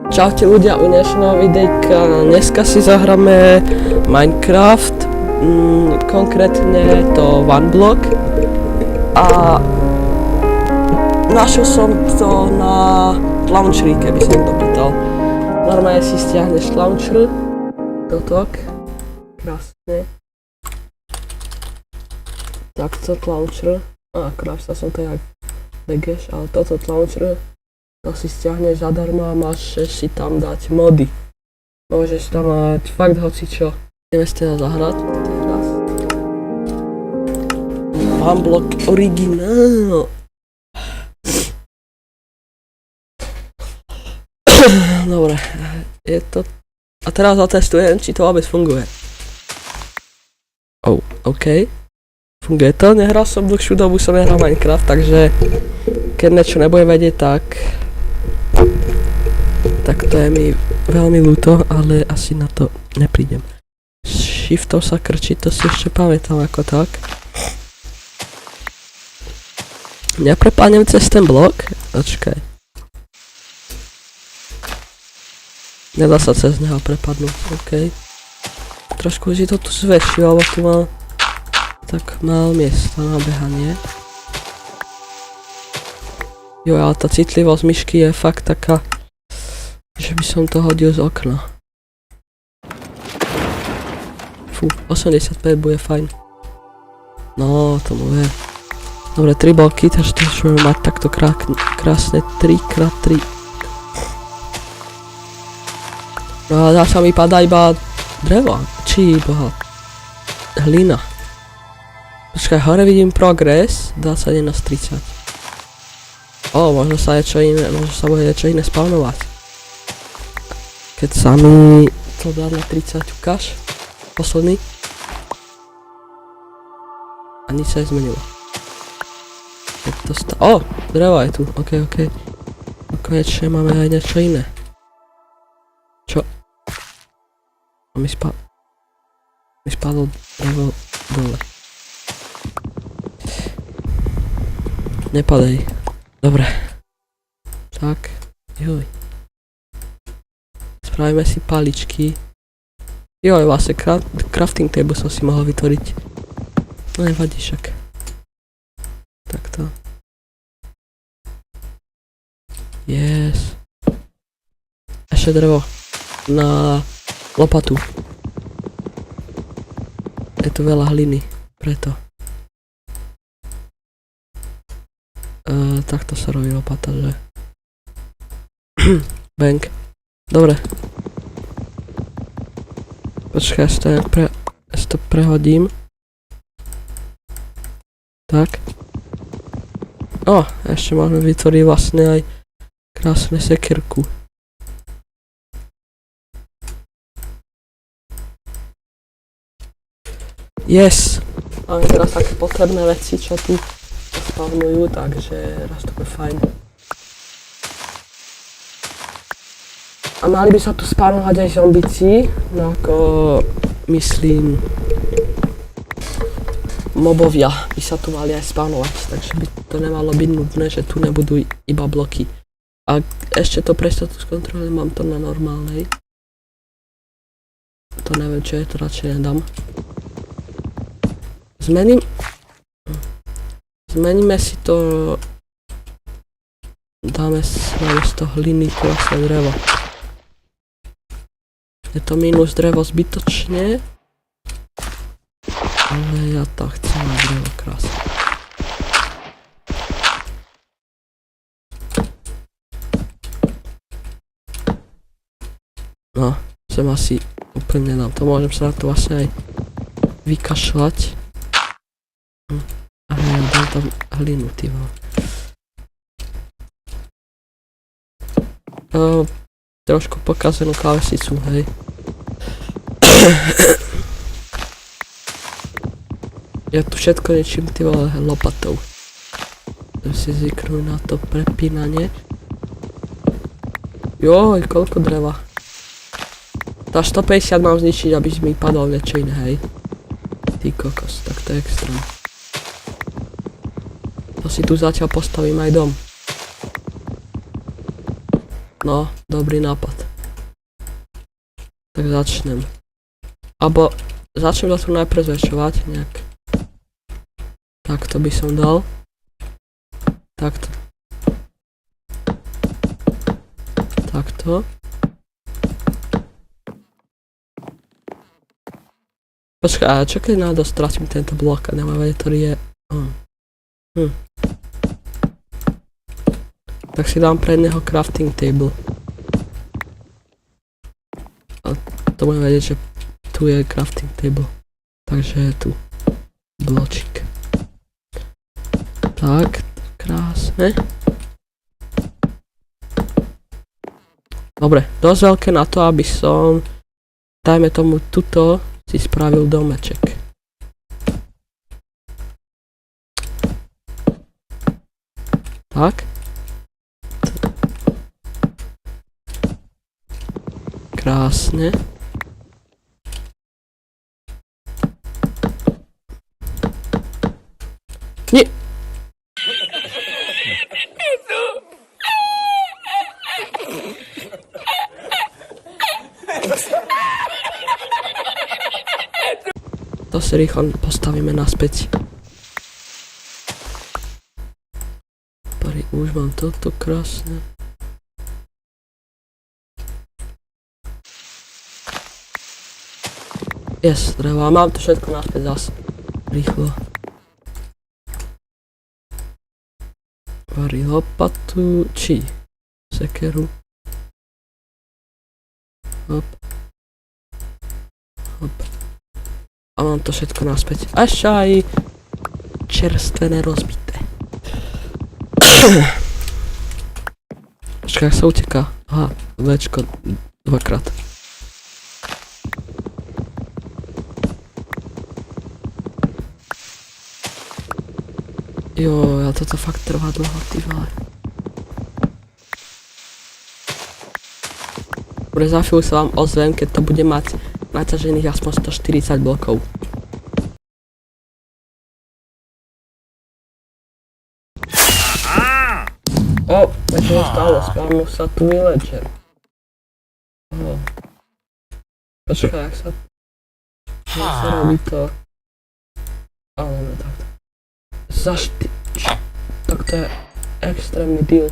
Čaute ľudia, u dnešného videjka. Dneska si zahráme Minecraft, konkrétne to OneBlock. A našiel som to na launcheri, keby sa niekto pýtal. Normálne si stiahneš launcher, totok, krásne. Takto launcher, krásne som to jak legeš, ale toto launcher. To si stiahneš zadarmo a máš si tam dať mody. Môžeš tam mať fakt hocičo. Ideme si teda zahrať teraz. OneBlock originál. Dobre, je to... A teraz zatestujem, či to vôbec funguje. OK. Funguje to, nehral som dlhšiu dobu, som nehral Minecraft, takže keď niečo nebudem vedieť, tak to je mi veľmi ľúto, ale asi na to neprídem. Shiftom sa krčí, to si ešte pamätám ako tak. Neprepánem cez ten blok? Počkaj. Nedá sa cez neho prepadnúť, OK. Trošku si to tu zväčšil, alebo tu mal tak málo miesta na behanie. Jo, ale tá citlivosť myšky je fakt taká, že by som to hodil z okna. Fú, 85 bude fajn. No, to bude. Dobre, 3 bloky, takže to môžeme mať takto krásne 3x3. No a dá sa mi padá iba drevo, či boha, hlina. Počkaj, hore vidím progres, 21/30. Možno sa bude niečo iné spawnovať. Keď sa mi to dá na 30 ukáž, posledný. A nič sa nezmenilo. Drevo je tu, OK. Konečne máme aj niečo iné. Čo? Mi spadlo drevo dole. Nepadej. Dobre. Tak. Joj. Spravíme si paličky. Joj, vlastne crafting table som si mohol vytvoriť. No nevadí však. Takto. Yes. Ešte drevo. Na lopatu. Je tu veľa hliny. Preto. Takto sa robí lopata, že? Bang. Dobre. Počkaj, ja si to prehodím. Tak. Ešte môžeme vytvoriť vlastne aj krásne sekierku. Yes! Máme teraz také potrebné veci, čo tu spavnujú, takže raz to bude fajn. A mali by sa tu spavnovať aj zombici, no ako myslím mobovia by sa tu mali aj spavnovať, takže by to nemalo byť nudné, že tu nebudú iba bloky. A ešte to pre istotu skontrolujem, mám to na normálnej. To neviem, čo je, to radšej nedám. Zmeníme si to, dáme z toho hliny tu vlastne drevo. Je to minus drevo zbytočne, ale ja to chcem na drevo krásne. No, sem asi úplne nedám, to môžem sa na to vlastne aj vykašľať. Dám tam hlinu, ty vole. Trošku pokazenú klávesicu, hej. Ja tu všetko niečím, ty vole, lopatou. Chcem si zvyknúť na to prepínanie. Joj, koľko dreva. Tá 150 mám zničiť, aby mi padol niečo iné, hej. Ty kokos, tak to je extrém. To si tu zatiaľ postavím aj dom. No, dobrý nápad. Tak začnem. Abo začnem to tu najprv zväčšovať nejak. Takto by som dal. Takto. Takto. Počkaj, a čo keď náhodou stratím tento blok a nemám vedieť, ktorý je on? Tak si dám pred neho crafting table. A to budem vedieť, že tu je crafting table. Takže je tu bločík. Tak, krásne. Dobre, dosť veľké na to, aby som, dajme tomu tuto, si spravil domeček. Tak. Krásne. Nie. To si rýchlo postavíme naspäť. Už mám toto krásne. Yes, drevo. A mám to všetko naspäť zase. Rýchlo. Varí lopatu, či sekeru. Hop. Hop. A mám to všetko naspäť. A ešte aj čerstvené rozbité. Počkaj, ak sa uteká. Aha, Včko dvakrát. Jo, ja toto fakt trvá dlho, ty vole. Dobre, za chvíľu sa vám ozvem, keď to bude mať naťažených aspoň 140 blokov. O, čo sa stalo? Spavnul sa tu villager. Počkaj, jak sa robí to? Ale takto. Tak to je extrémny deal.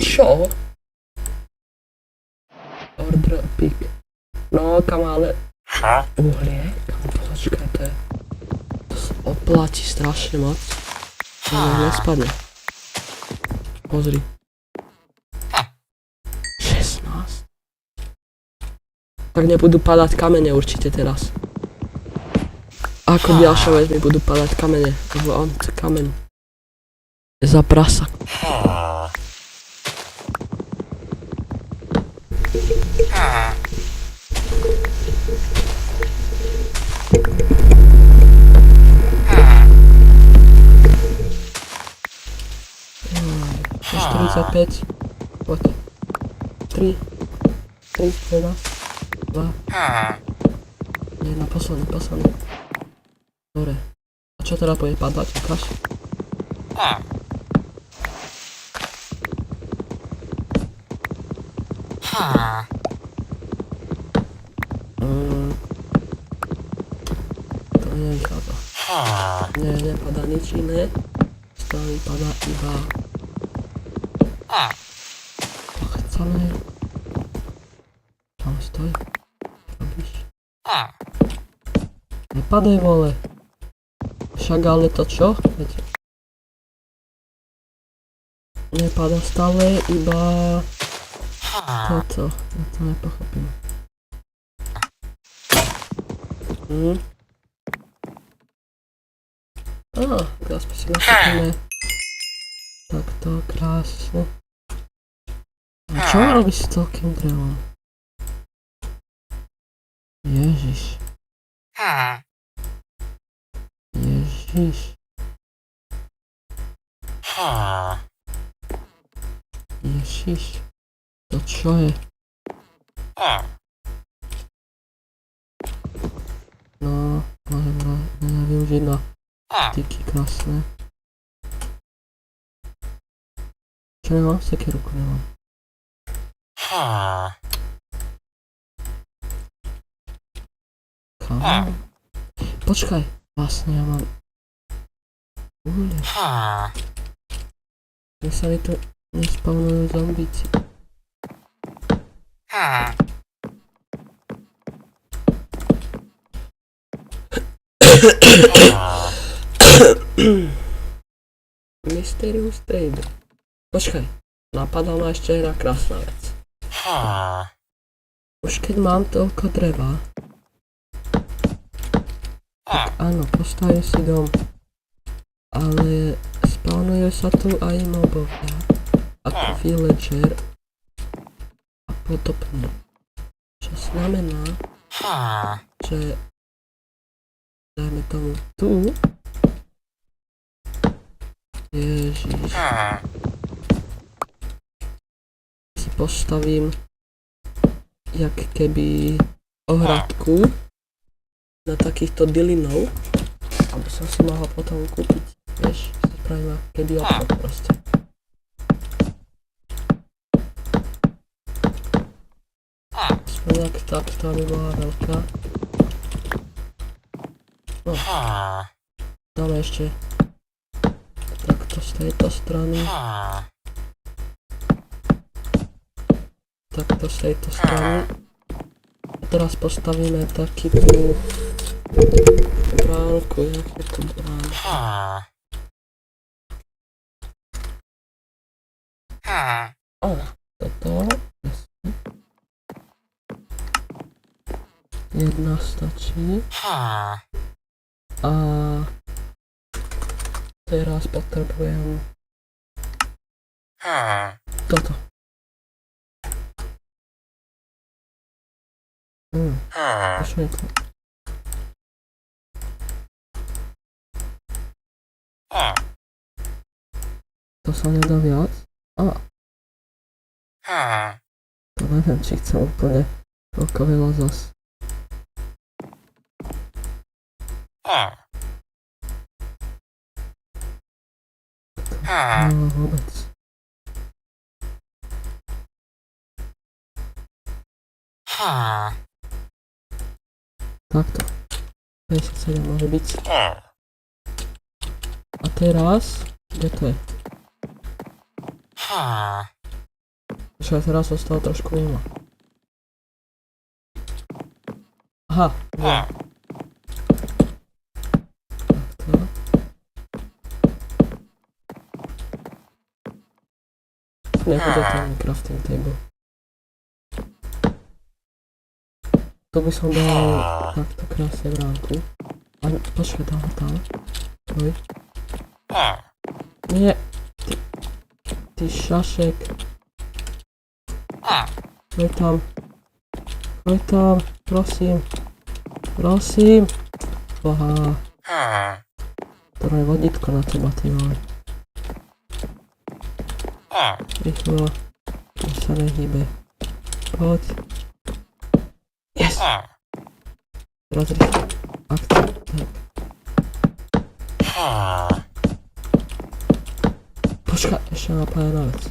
Čo? Order a pick. No, kam ale... Uhlie? Kam, počkaj, to je... To sa oplatí strašne moc. To nespadne. Pozri. 16. Tak nebudú padať kamene určite teraz. Ako ďalšia vec mi budú padať kamene, lebo on to kameň je za prasa. Jo, 45, poď. 3, 1, 2. Nie, na posledný. Dobre. A čo teda bude padať, ukáž? To nevychádza. Nie, nepadá nič iné. Z toho mi padá iba... Pochcame. Tam stoj. Robíš? Nepadaj, vole. Však ale to čo? Viete. Nepadá stále, iba... Toto. Ja to nepochopím. Teraz si nasypíme. Takto, krásne. A čo robíš s toľkým drevom? Ježiš. Ježiš. Ježiš. To čo je? No, môžem využiť na tyky krásne. Čo nemám? Sekeruku nemám. Počkaj, vlastne ja mám uhlie. Že sa mi tu nespawnujú zombíci. Mysterious Trader. Počkaj, napadá ma ešte jedna krásna vec. Už keď mám toľko dreva, tak áno, postavím si dom. Ale spawnuje sa tu aj mobovia, ako villager a podobne. Čo znamená, že dajme tomu tu. Ježiš. Si postavím jak keby ohradku na takýchto dylinov, aby som si mohol potom kúpiť, vieš, si spravím ako keby obchod proste. Aspoň takto, aby bola veľká. No, dáme ešte takto z tejto strany. Takto z tejto strany. A teraz postavíme taký tú bránku, jak je to bránka. Toto. Jedna stačí. A teraz potrebujem toto. Počujem to. To sa nedá viac? To neviem, či chcem úplne toľko veľa zas. No, vôbec. Takto. 57 môže byť. A teraz, kde to je? Počkaj, teraz zostalo trošku mimo. Aha, nie. Takto. Nebude tam crafting table. Tu by som dal takto krásne bránku. A počkaj, dám ho tam. Oj. Nie. Ty šašek. Choď tam. Choď tam, prosím. Prosím. Boha. To je vodítko na teba, ty vole. Rýchlo. Nech sa nehýbe. Poď. Yes! Teraz rýchlo. Akcia. Tak. Počkaj, ešte napájená vec.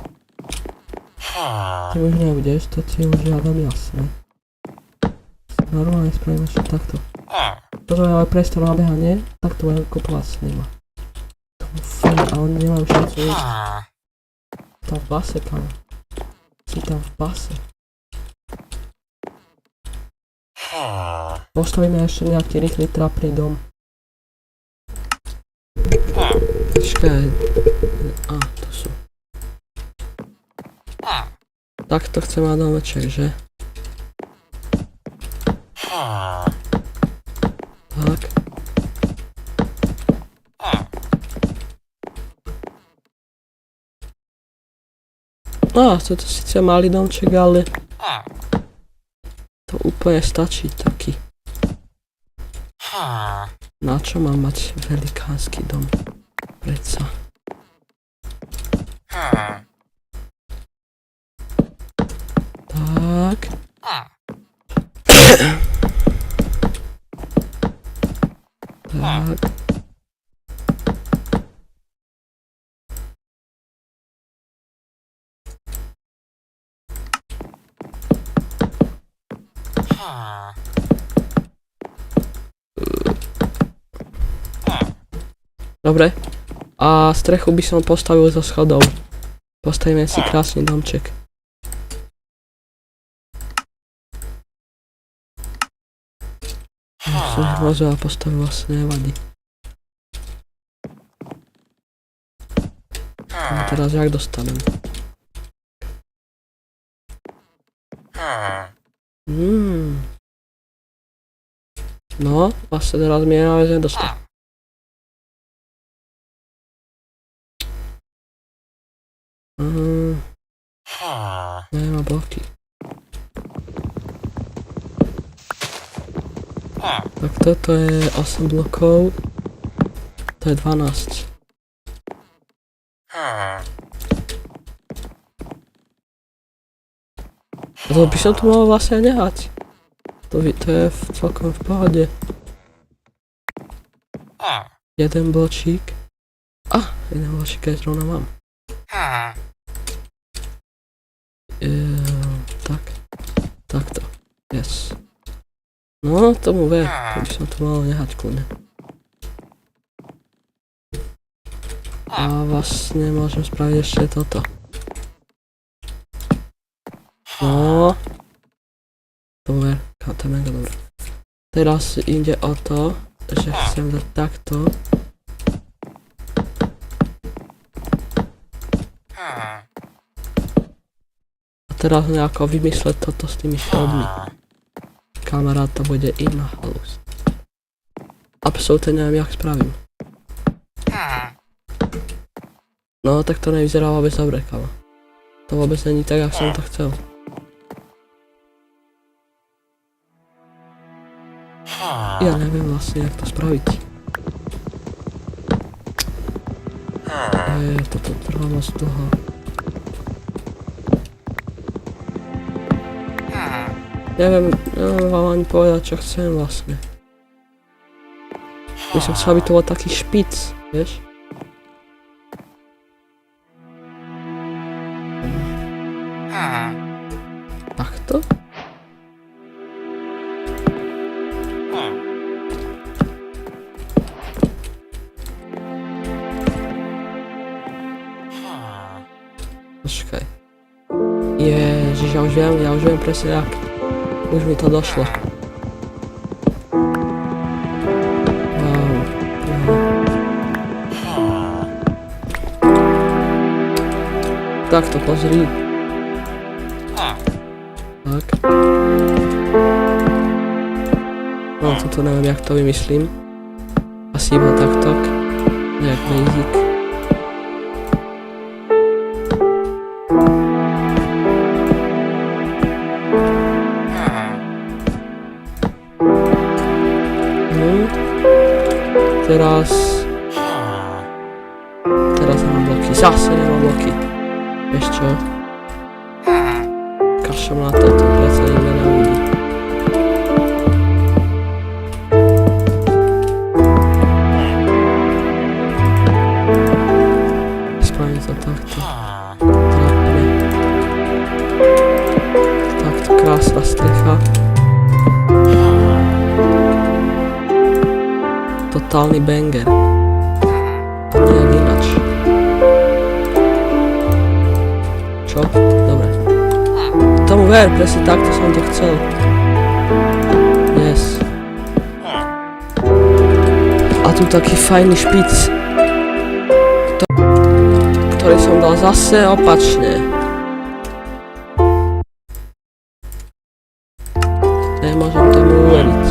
Ty už nebudeš, to ti už žiadam jasné. Normálne spravím ešte takto. Toto je ale priestor na behanie, tak to budem kupovať s nima. Tomu fajn, a oni nemajú šancu ísť. Tam v base, kam. Si tam v base. Postavíme ešte nejaký rýchly trapný dom. Počkaj. To sú. Takto chcem mať domeček, že? Tak. To síce malý domček, ale to úplne stačí taký. Na čo mám mať velikánsky dom? Predsa. Tak. Tak. Dobre. A strechu by som postavil zo schodov. Postavíme si krásny domček. Som môže a postavil vlastne nevadí. A teraz jak dostanem? No, vlastne teraz mi jedna vec nedostal. Nemá bloky. Tak toto je 8 blokov. To je 12. A to by som tu mohol vlastne nehať. To je celkom v pohode. Jeden bločík. Jeden bločík aj zrovna mám. Tak. Takto. Yes. No, tomu ver. To by som tu mohol nehať kľudne. A vlastne môžem spraviť ešte toto. No. Tomu ver. To je mega dobré. Teraz ide o to, že chcem dať takto. A teraz nejako vymysleť toto s tými schodmi. Kamarát, to bude iná halus. Absolutne neviem, jak spravím. No, tak to nevyzerá vôbec dobre, kamo. To vôbec není tak, jak som to chcel. Ja neviem vlastne, jak to spraviť. Toto trvá moc dlho. Neviem vám ani povedať, čo chcem vlastne. My som chcel, aby to bol taký špic, vieš? Takto? Počkaj. Ježiš, ja už viem presne jak. Už mi to došlo. Wow. Takto pozri. Tak. No, toto neviem, jak to vymyslím. Asi iba takto. Nejak basic. Teraz nemám bloky, zase nemám bloky. Vieš čo? Kašľam na to predsa nikto neuvidí. Spravím to takto. Trápne. Takto krásna strecha. Totálny banger. A nejak inač. Čo? Dobre. Tomu ver, presne takto som to chcel. Yes. A tu taký fajný špic. Ktorý som dal zase opačne. Nemôžem tomu uveriť.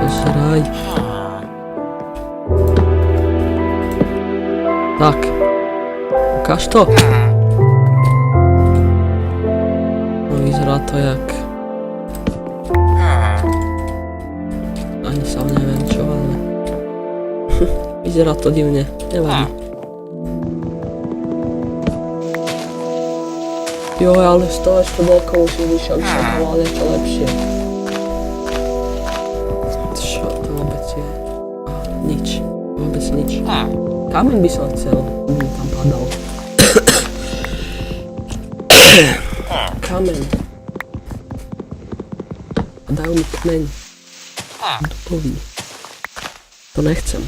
Pozeraj. Tak. Ukáž to. No vyzerá to jak... Ani sám neviem čo, ale... Vyzerá to divne, nevadí. Jo, ale z toho ešte veľkou už vyšiel, by som to mal niečo lepšie. Čo to vôbec je? Nič. Vôbec nič. Kameň by som chcel, by tam padal. Kameň. A dajú mi kmeň. Dubový. To nechcem.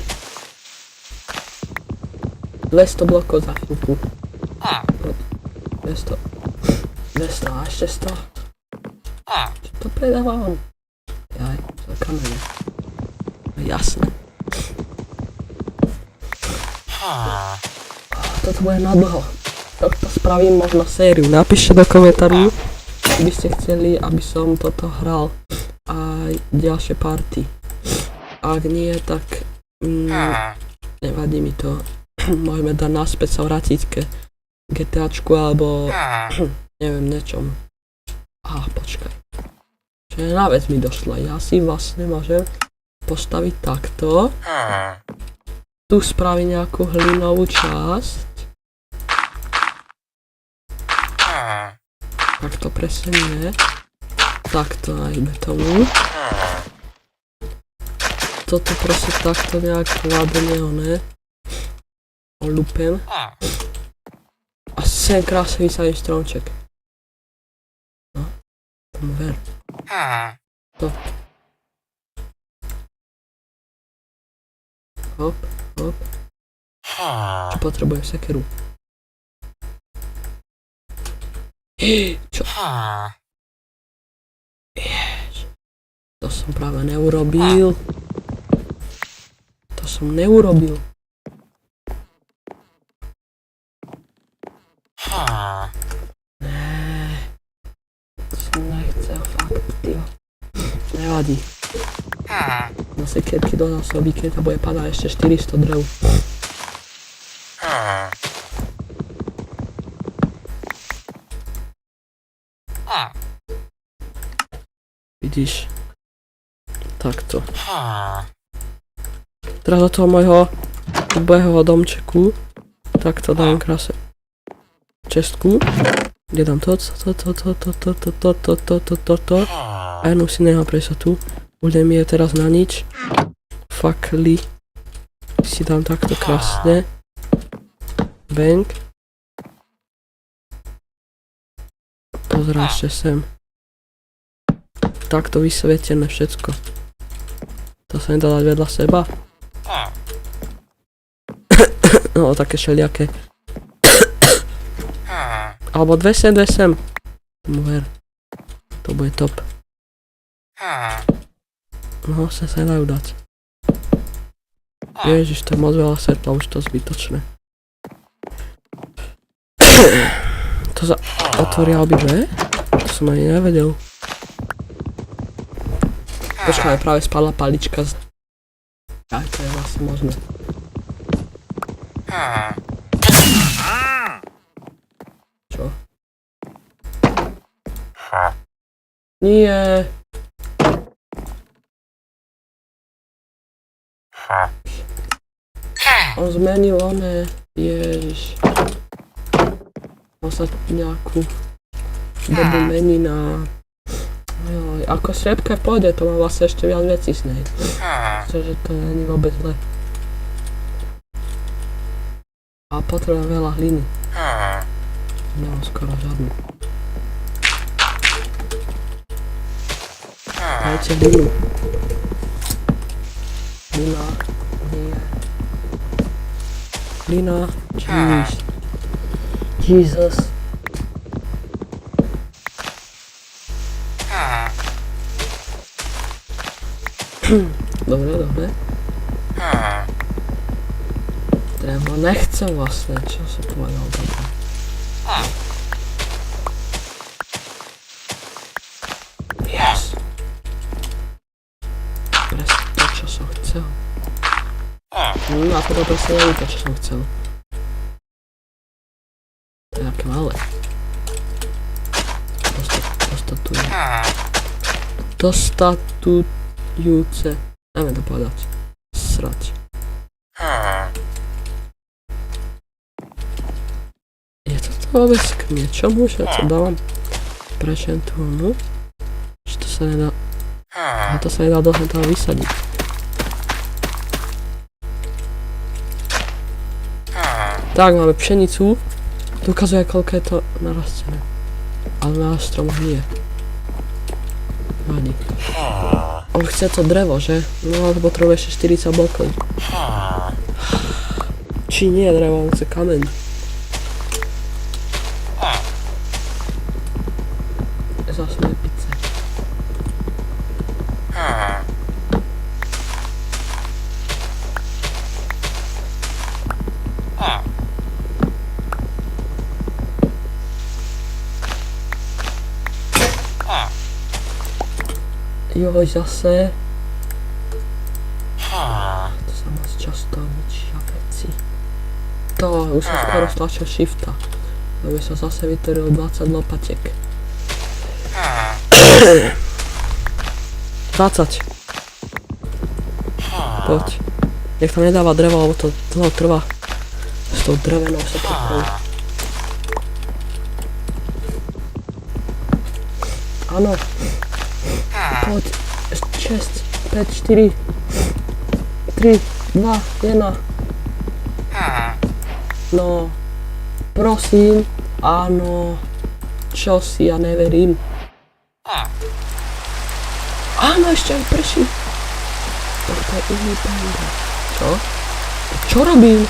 200 blokov za chvíľku. 200 a ešte 100. Čo to predávam? Jaj, to je kamene. Jasné. Toto bude na dlho. Toto spravím možno sériu. Napíšte do komentáru, či by ste chceli, aby som toto hral aj ďalšie party. Ak nie, tak nevadí mi to. Môžeme dať naspäť sa vrátiť ke GTAčku alebo neviem niečom. Počkaj. Čo je na vec mi došla. Ja si vlastne môžem postaviť takto. Tu spraviť nejakú hlinovú časť. Takto presne nie. Takto najmä tomu. Toto prosím takto nejak kladne, oné. Olúpem. A sem krásne vysadím stromček. No, tomu ver. To. Hop, hop. Čo potrebujem sekeru? Čo? To som práve neurobil. To som neurobil. To som nechcel, fakt, tyjo. Nevadí. Na sekerky do zásobíky to bude padať ešte 400 drev. Vidíš? Takto. Teraz do toho môjho ubehého domčeku takto dám krásne čestku, kde dám to a jednu si nechám prejsť tu. Budem je teraz na nič. Fakly si dám takto krásne. Bang. Pozrám ešte sem. Takto vysvietené všetko. To sa nedá dať vedľa seba. No, také všelijaké. Alebo 200. Tomu ver. To bude top. No, sa nedajú dať. Ježiš, to je moc veľa svetla, už to zbytočné. To sa otvoria obidve? To som ani nevedel. Počkaj, práve spadla palička z... Aj, to je vlastne možné. Čo? Nie. On zmenil oné. Ježiš. On sa nejakú dobu mení na... Joj, ako sriepka pôjde, to má vlastne ešte viac vecí z nej. Pretože to není vôbec zle. A potrebujem veľa hliny. Nemám skoro žiadnu. Dajte hlinu. Hlina. Nie. Hlina. Jesus. Dobre, dobre. Treba, nechcem vlastne, čo som povedal dobre. Yes! Presne to, čo som chcel. A to presne nie je to, čo som chcel. To je také malé. Dostatujúce. Dáme to povedať. Srať. Je to vôbec k niečomu, že ja to dávam prešentovnú? Že to sa nedá... A to sa nedá dlho toho vysadiť. Tak, máme pšenicu. Tu ukazuje, koľko je to narastené. Ale na stromoch nie. Vadí. On chce to drevo, že? No ale potrebuje ešte 40 blokov. Či nie drevo, on chce kameň. Zas nepice. Joj, zase. To sa moc často ničia veci. To, už som skoro stlačil shifta. Aby sa zase vytvoril 20 lopatek. 20. Poď. Nech tam nedáva drevo, lebo to dlho trvá. S tou drevenou sa pripraví. Áno. Poď. 6, 5, 4, 3, 2, 1. No. Prosím. Áno. Čo si, ja neverím. Áno, ešte aj prší. To je iný panda. Čo? Čo robím?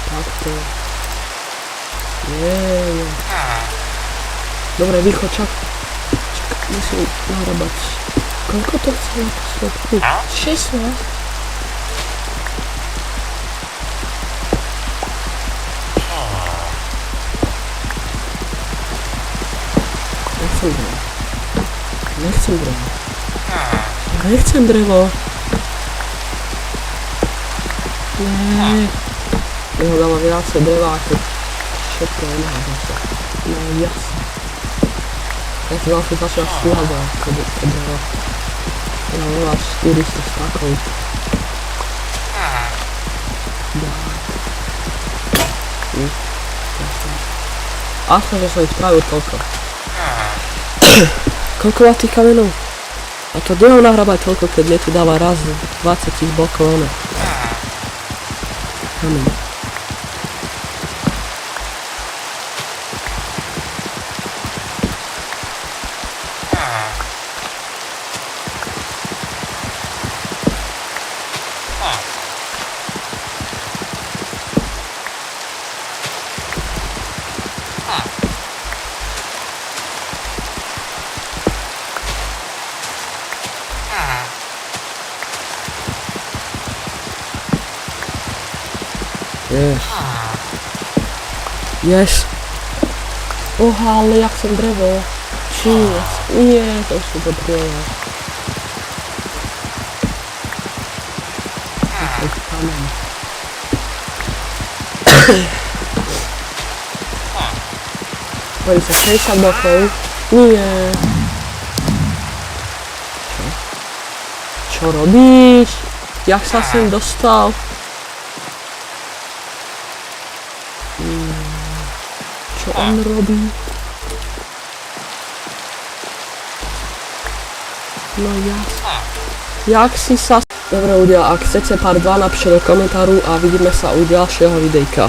Takto. Nie. Dobre, Výcho, čak. Musím nahrabať. Koľko to chce na to schodku? 16? Nechcem drevo. Nechcem drevo. Nie. Jeho dáva viacej dreva ako všetko iného zase. No jasne. Ja to zase začal slabo ako drevo. Ja volá 400 stakov. Aspoň, že som ich spravil toľko. Koľko má tých kamenov? A to kde ho nahrabať toľko, keď mne tu dáva raz 20 blokov ono. Kamen. Yes. Yes. Oha, ale jak som drevo. Jeez. Nie, to už to potrebuje. Hovorí sa 60 blokov. Nie. Čo robíš? Jak sa sem dostal? Čo on robí? No jak si sa... Dobre ľudia, ak chcete part 2, napíšte do komentáru a vidíme sa u ďalšieho videjka.